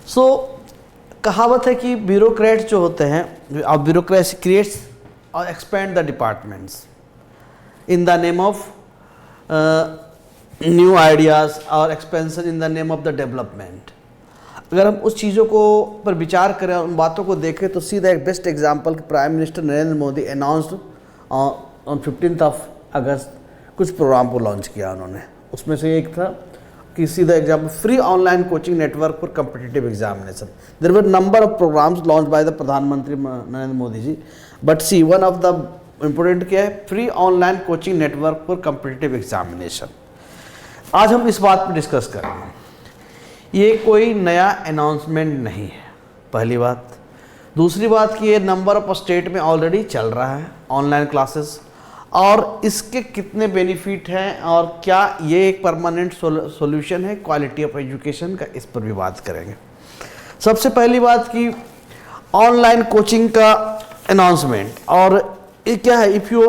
सो कहावत है कि ब्यूरोक्रेट्स जो होते हैं, अब ब्यूरोक्रेसी क्रिएट्स और expand the departments in the name of new ideas और expansion in the name of the development. अगर हम उस चीज़ों को पर विचार करें और उन बातों को देखें तो सीधा एक best example prime minister Narendra Modi announced on 15 अगस्त कुछ प्रोग्राम को लॉन्च किया उन्होंने। उसमें से एक था कि सीधा example free online coaching network for competitive examination. There were number of programs launch by the प्रधानमंत्री Narendra Modi ji, but see one of the important क्या है, free online coaching network for competitive examination. आज हम इस बात पर डिस्कस करेंगे। ये कोई नया अनाउंसमेंट नहीं है, पहली बात। दूसरी बात कि ये नंबर ऑफ स्टेट में ऑलरेडी चल रहा है ऑनलाइन क्लासेस, और इसके कितने बेनिफिट हैं और क्या ये एक परमानेंट सॉल्यूशन है क्वालिटी ऑफ एजुकेशन का, इस पर भी बात करेंगे। सबसे पहली बात कि ऑनलाइन कोचिंग का अनाउंसमेंट, और ये क्या है, इफ़ यू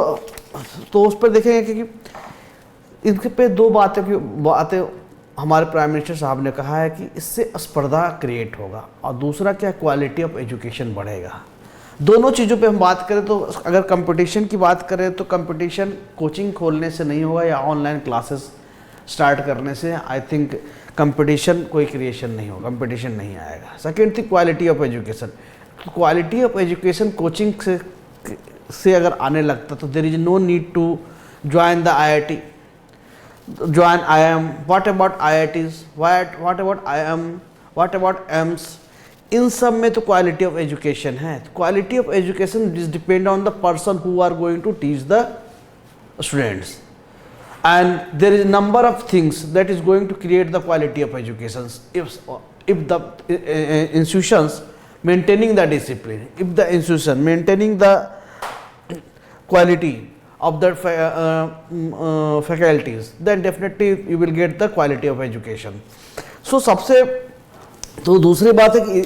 तो उस पर देखेंगे कि इनके पे दो बातें हमारे प्राइम मिनिस्टर साहब ने कहा है कि इससे स्पर्धा क्रिएट होगा, और दूसरा क्या, क्वालिटी ऑफ एजुकेशन बढ़ेगा। दोनों चीज़ों पे हम बात करें तो अगर कंपटीशन की बात करें तो कंपटीशन कोचिंग खोलने से नहीं होगा या ऑनलाइन क्लासेस स्टार्ट करने से। आई थिंक कंपटीशन कोई क्रिएशन नहीं होगा, कंपटीशन नहीं आएगा। सेकेंड थी quality of education. Quality of education coaching से अगर आने लगता तो there is no need to join the IIT, join IIM, what about IITs, what about IIM, what about AIMS, इन सब में तो क्वालिटी ऑफ एजुकेशन है। Quality of education is depend on the person who are going to teach the students, and there is number of things that is going to create the quality of education. if the institutions maintaining the discipline, if the institution maintaining the quality of the faculties, then definitely you will get the quality of education. So सबसे तो दूसरी बात है कि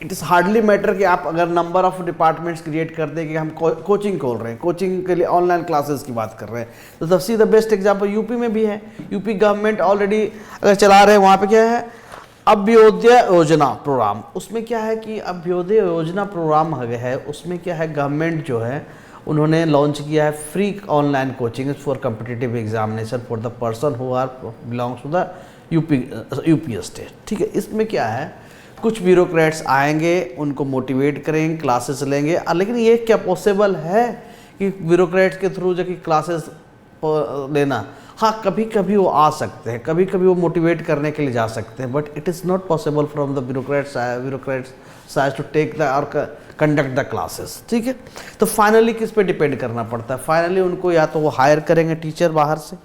it is hardly matter कि आप अगर number of departments create कर दें कि हम कोचिंग खोल रहे हैं, कोचिंग के लिए ऑनलाइन क्लासेस की बात कर रहे हैं, तो सबसे द बेस्ट एग्जांपल यूपी में भी है। यूपी गवर्नमेंट ऑलरेडी अगर चला रहे हैं, वहाँ पे क्या है, अभ्युदय योजना प्रोग्राम। उसमें क्या है कि अभ्युदय योजना प्रोग्राम है, उसमें क्या है, गवर्नमेंट जो है उन्होंने लॉन्च किया है free online coaching for competitive examination for the person who are belongs to the UP state. ठीक है, इसमें क्या है, कुछ ब्यूरोक्रेट्स आएंगे, उनको मोटिवेट करेंगे, क्लासेस लेंगे, लेकिन ये क्या पॉसिबल है कि ब्यूरोक्रेट्स के थ्रू जो कि क्लासेस लेना, हाँ कभी कभी वो आ सकते हैं, कभी कभी वो मोटिवेट करने के लिए जा सकते हैं, but it is not possible from the bureaucrats side to take the और कंडक्ट द क्लासेस। ठीक है, तो फाइनली किस पे डिपेंड करना पड़ता है, फाइनली उनको या तो वो हायर करेंगे टीचर बाहर से,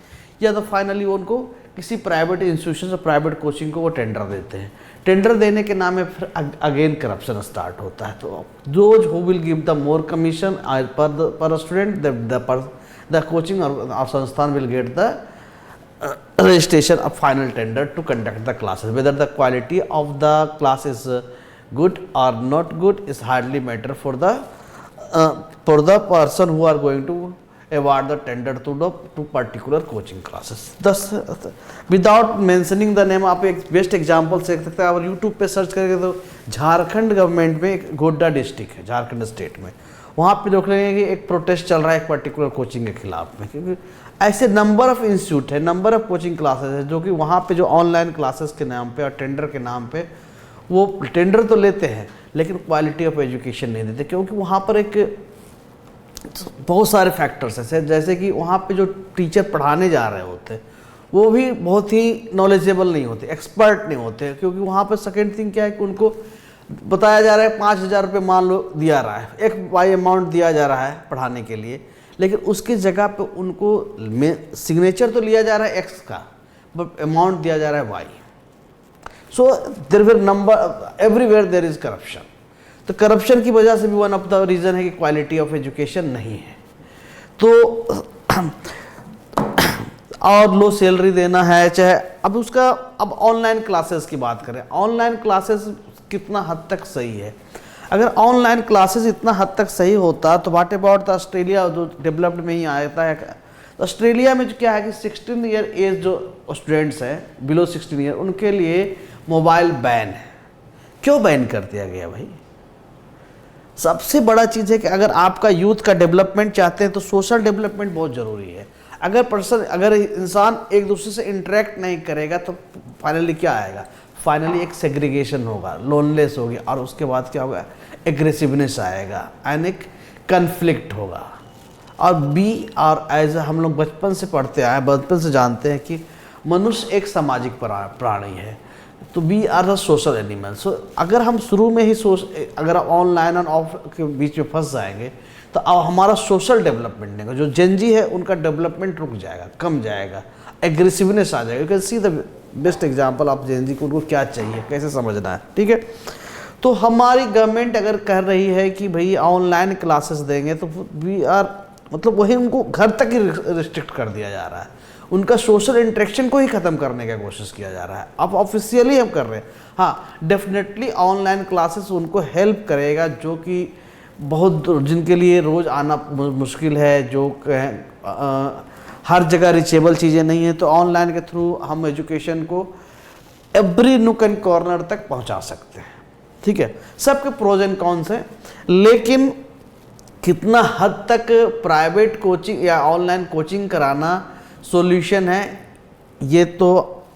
या तो फाइनली वो उनको किसी प्राइवेट इंस्टीट्यूशन से प्राइवेट कोचिंग को वो टेंडर देते हैं। टेंडर देने के नाम में फिर अगेन करप्शन स्टार्ट होता है। तो those who will give the more commission पर स्टूडेंट, द कोचिंग और संस्थान will get the registration of final tender to conduct the classes. Whether the quality of the class is good or not good is hardly matter for the person who are going to award the tender to particular coaching classes. Thus without mentioning the name, आप एक best example देख सकते हैं। आप YouTube पे search करेंगे तो Jharkhand government में एक गोड्डा डिस्ट्रिक्ट है झारखंड स्टेट में, वहाँ पे देख लेंगे कि एक प्रोटेस्ट चल रहा है एक पर्टिकुलर कोचिंग के खिलाफ में, क्योंकि ऐसे नंबर ऑफ इंस्टीट्यूट है, नंबर ऑफ कोचिंग क्लासेस है जो कि वहाँ पे जो ऑनलाइन क्लासेस के नाम पे और टेंडर के नाम पे वो टेंडर तो लेते हैं लेकिन क्वालिटी ऑफ एजुकेशन नहीं देते, क्योंकि वहाँ पर एक बहुत सारे फैक्टर्स हैं। जैसे कि वहाँ पे जो टीचर पढ़ाने जा रहे होते वो भी बहुत ही नॉलेजेबल नहीं होते, एक्सपर्ट नहीं होते, क्योंकि वहाँ पर सेकेंड थिंग क्या है कि उनको बताया जा रहा है 5,000 रुपये मान लो दिया रहा है, एक वाई अमाउंट दिया जा रहा है पढ़ाने के लिए, लेकिन उसकी जगह पे उनको सिग्नेचर तो लिया जा रहा है एक्स का, बट अमाउंट दिया जा रहा है why. So there will number everywhere there is corruption. तो करप्शन की वजह से भी वन ऑफ द रीज़न है कि क्वालिटी ऑफ एजुकेशन नहीं है। तो और लो सैलरी देना है, चाहे अब उसका अब ऑनलाइन क्लासेस की बात करें, ऑनलाइन क्लासेस कितना हद तक सही है। अगर ऑनलाइन क्लासेस इतना हद तक सही होता तो व्हाट अबाउट द ऑस्ट्रेलिया जो डेवलप्ड में ही आता है, तो ऑस्ट्रेलिया में जो क्या है कि 16 ईयर एज जो स्टूडेंट्स हैं बिलो 16 ईयर उनके लिए मोबाइल बैन है। क्यों बैन कर दिया गया भाई? सबसे बड़ा चीज़ है कि अगर आपका यूथ का डेवलपमेंट चाहते हैं तो सोशल डेवलपमेंट बहुत ज़रूरी है। अगर इंसान एक दूसरे से इंटरेक्ट नहीं करेगा तो फाइनली क्या आएगा? फाइनली एक सेग्रीगेशन होगा, लोनलेस होगी, और उसके बाद क्या होगा? एग्रेसिवनेस आएगा एंड एक कन्फ्लिक्ट होगा। और एज हम लोग बचपन से पढ़ते आए, बचपन से जानते हैं कि मनुष्य एक सामाजिक प्राणी है, तो we are the social animal. So अगर हम शुरू में ही अगर ऑनलाइन और ऑफ के बीच में फंस जाएंगे तो अब हमारा सोशल डेवलपमेंट नहीं होगा। जो जेनजी है उनका डेवलपमेंट रुक जाएगा, कम जाएगा, एग्रेसिवनेस आ जाएगा। You can see the best example of Gen Z को, उनको क्या चाहिए, कैसे समझना है, ठीक है। तो हमारी गवर्नमेंट अगर कह रही है कि भाई ऑनलाइन क्लासेस देंगे तो वी आर मतलब वही उनको घर तक ही रिस्ट्रिक्ट कर दिया जा रहा है, उनका सोशल इंटरेक्शन को ही ख़त्म करने का कोशिश किया जा रहा है। अब ऑफिशियली हम कर रहे हैं। हाँ, डेफिनेटली ऑनलाइन क्लासेस उनको हेल्प करेगा जो कि बहुत जिनके लिए रोज़ आना मुश्किल है, जो हर जगह रिचेबल चीज़ें नहीं है, तो ऑनलाइन के थ्रू हम एजुकेशन को एवरी नुक एंड कॉर्नर तक पहुंचा सकते हैं, ठीक है। सबके प्रोज एंड कॉन्स हैं, लेकिन कितना हद तक प्राइवेट कोचिंग या ऑनलाइन कोचिंग कराना सॉल्यूशन है ये तो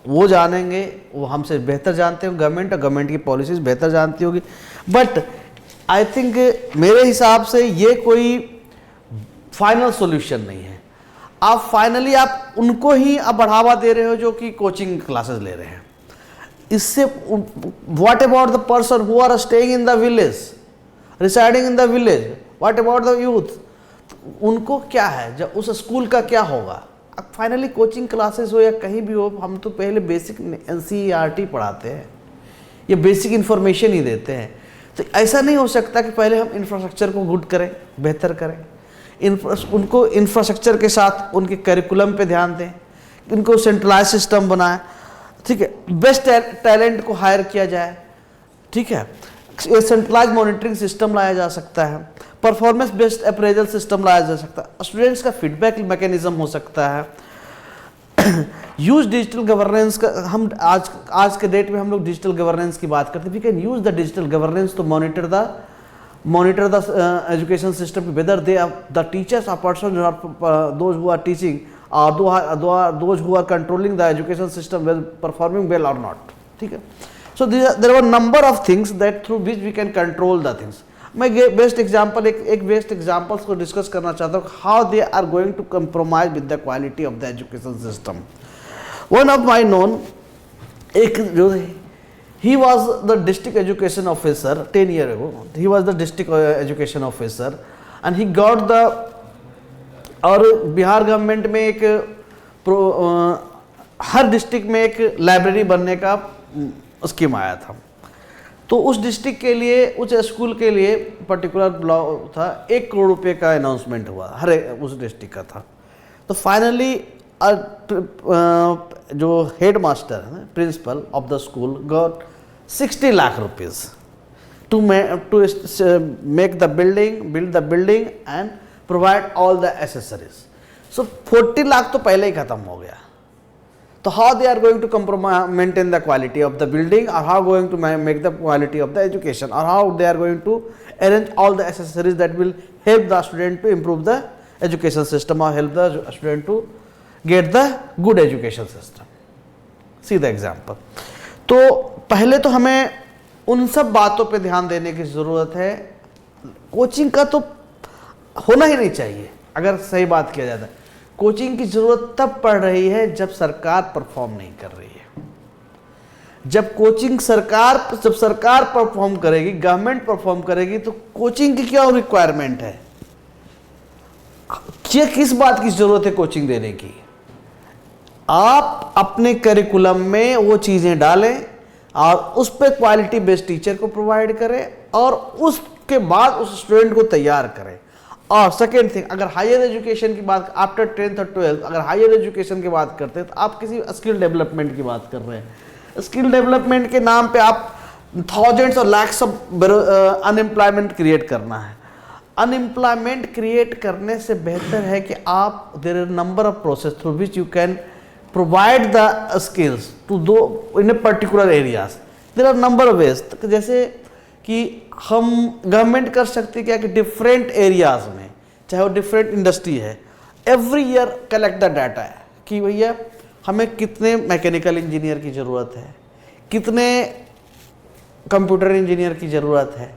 वो जानेंगे, वो हमसे बेहतर जानते हो गवर्नमेंट, और गवर्नमेंट की पॉलिसीज़ बेहतर जानती होगी। बट आई थिंक मेरे हिसाब से ये कोई फाइनल सॉल्यूशन नहीं है। आप फाइनली आप उनको ही आप बढ़ावा दे रहे हो जो कि कोचिंग क्लासेस ले रहे हैं। इससे what about the person who are staying in the village, residing in the village, what about the youth, उनको क्या है? जब उस स्कूल का क्या होगा? अब फाइनली कोचिंग क्लासेस हो या कहीं भी हो, हम तो पहले बेसिक NCERT पढ़ाते हैं, ये बेसिक इन्फॉर्मेशन ही देते हैं। तो ऐसा नहीं हो सकता कि पहले हम इंफ्रास्ट्रक्चर को गुड करें, बेहतर करें, उनको इंफ्रास्ट्रक्चर के साथ उनके करिकुलम पे ध्यान दें, उनको सेंट्रलाइज सिस्टम बनाएं, ठीक है, बेस्ट टैलेंट को हायर किया जाए, ठीक है, सेंट्रलाइज मॉनिटरिंग सिस्टम लाया जा सकता है, परफॉर्मेंस बेस्ड अप्रेजल सिस्टम लाया जा सकता है, स्टूडेंट्स का फीडबैक मैकेनिज्म हो सकता है, यूज डिजिटल गवर्नेंस का। हम आज के डेट में हम लोग डिजिटल गवर्नेंस की बात करते हैं। We can use the digital governance to monitor the education system, whether they the teachers are person those who are teaching those who are controlling the education system well performing well or not, ठीक है। So there were number of things that through which we can control the things. मैं best example एक best examples को discuss करना चाहता हूँ, how they are going to compromise with the quality of the education system. One of my known, एक जो he was the district education officer 10 years ago, he was the district education officer and he got the, और Bihar government में एक हर district में एक library बनने का scheme आया था। तो उस डिस्ट्रिक्ट के लिए, उस स्कूल के लिए पर्टिकुलर ब्लॉक था, 1 crore रुपए का अनाउंसमेंट हुआ, हर उस डिस्ट्रिक्ट का था। तो फाइनली जो हेड मास्टर है, principle of the school, got 60 lakh rupees to make the building, build the building and provide all the accessories. So 40 lakh तो पहले ही खत्म हो गया। तो how they are going to maintain the quality of the building, or how going to make the quality of the education, or how they are going to arrange all the accessories that will help the student to improve the education system or help the student to get the good education system. See the example. तो पहले तो हमें उन सब बातों पे ध्यान देने की ज़रूरत है। कोचिंग का तो होना ही नहीं चाहिए, अगर सही बात किया जाता है। कोचिंग की ज़रूरत तब पड़ रही है जब सरकार परफॉर्म नहीं कर रही है। जब सरकार परफॉर्म करेगी, गवर्नमेंट परफॉर्म करेगी, तो कोचिंग की क्या रिक्वायरमेंट है? ये किस बात की ज़रूरत है कोचिंग देने की? आप अपने करिकुलम में वो चीज़ें डालें और उस पर क्वालिटी बेस्ड टीचर को प्रोवाइड करें और उसके बाद उस स्टूडेंट को तैयार करें। और सेकेंड थिंग, अगर हायर एजुकेशन की बात, आफ्टर 10th और 12th अगर हायर एजुकेशन की बात करते हैं तो आप किसी स्किल डेवलपमेंट की बात कर रहे हैं। स्किल डेवलपमेंट के नाम पे आप थाउजेंड्स और लैक्स ऑफ अनएम्प्लॉयमेंट क्रिएट करना है। अनएम्प्लॉयमेंट क्रिएट करने से बेहतर है कि आप, there are number of process through which you can provide the skills to do in a particular areas. There are number of ways, जैसे कि हम गवर्नमेंट कर सकती है क्या कि डिफरेंट एरियाज में, चाहे वो डिफरेंट इंडस्ट्री है, every year collect the data है कि भैया हमें कितने मैकेनिकल इंजीनियर की ज़रूरत है, कितने कंप्यूटर इंजीनियर की ज़रूरत है,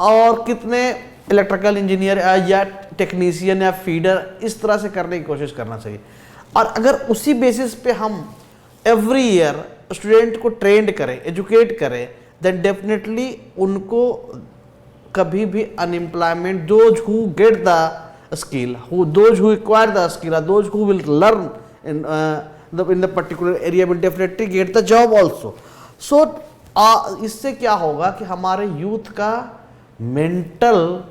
और कितने इलेक्ट्रिकल इंजीनियर या टेक्नीशियन या फीडर, इस तरह से करने की कोशिश करना चाहिए। और अगर उसी बेसिस पे हम एवरी ईयर स्टूडेंट को ट्रेंड करें, एजुकेट करें, देन डेफिनेटली उनको कभी भी unemployment, those who get the skill, those who acquire the skill, those who will learn in the particular area will definitely get the job also. So इससे क्या होगा कि हमारे यूथ का मेंटल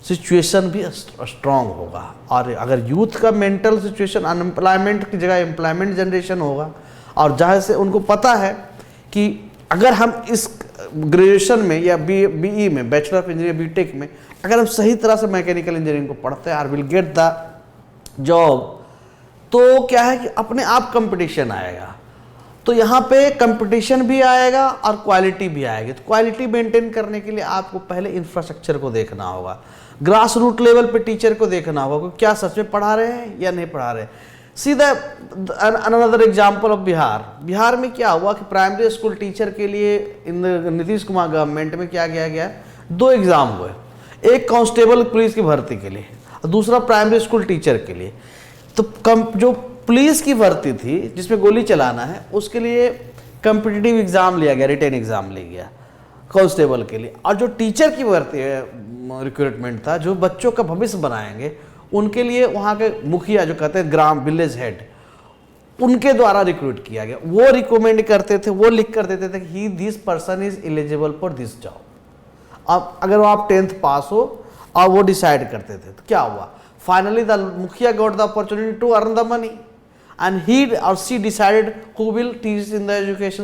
सिचुएशन भी स्ट्रांग होगा, और अगर यूथ का मेंटल सिचुएशन, अनएम्प्लॉयमेंट की जगह एम्प्लॉयमेंट जनरेशन होगा, और जहाँ से उनको पता है कि अगर हम इस ग्रेजुएशन में या बीई में, बैचलर ऑफ इंजीनियरिंग, बीटेक में अगर हम सही तरह से मैकेनिकल इंजीनियरिंग को पढ़ते हैं और विल गेट द जॉब, तो क्या है कि अपने आप कंपटीशन आएगा। तो यहाँ पे कंपटीशन भी आएगा और क्वालिटी भी आएगी। तो क्वालिटी मेंटेन करने के लिए आपको पहले इंफ्रास्ट्रक्चर को देखना होगा, ग्रास रूट लेवल पे टीचर को देखना होगा कि क्या सच में पढ़ा रहे हैं या नहीं पढ़ा रहे। सीधा अनदर एग्जाम्पल ऑफ बिहार में क्या हुआ कि प्राइमरी स्कूल टीचर के लिए इन नीतीश कुमार गवर्नमेंट में क्या किया गया, 2 एग्जाम हुए, एक कांस्टेबल पुलिस की भर्ती के लिए और दूसरा प्राइमरी स्कूल टीचर के लिए। तो जो पुलिस की भर्ती थी जिसमें गोली चलाना है, उसके लिए कम्पिटिटिव एग्ज़ाम लिया गया, रिटेन एग्ज़ाम लिया गया कांस्टेबल के लिए, और जो टीचर की भर्ती रिक्रूटमेंट था, जो बच्चों का भविष्य बनाएंगे, उनके लिए वहाँ के मुखिया जो कहते हैं ग्राम विलेज हेड, उनके द्वारा रिक्रूट किया गया। वो रिकमेंड करते थे, वो लिख कर देते थे कि this person is eligible for this job. अब अगर आप 10th पास हो, और वो डिसाइड करते थे, तो क्या हुआ, finally the mukhiya got the opportunity to earn the money, and he और she decided who will teach in the education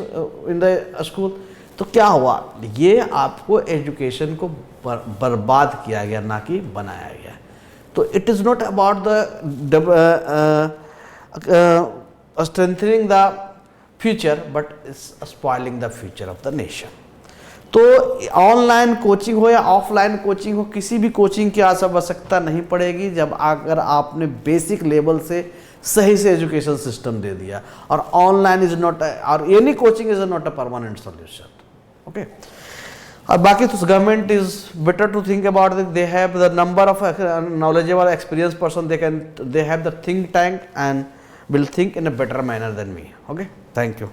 in the school. तो क्या हुआ, ये आपको एजुकेशन को बर्बाद किया गया, ना कि बनाया गया। तो it is not about the strengthening the future, but it's spoiling the future of the nation. तो ऑनलाइन कोचिंग हो या ऑफलाइन कोचिंग हो, किसी भी कोचिंग की आवश्यकता नहीं पड़ेगी जब अगर आपने बेसिक लेवल से सही से एजुकेशन सिस्टम दे दिया। और ऑनलाइन इज नॉट, और any coaching is not a permanent solution. Okay, और बाकी तो government is better to think about this. They have the number of knowledgeable experienced person, they have the think tank and will think in a better manner than me. Okay, thank you.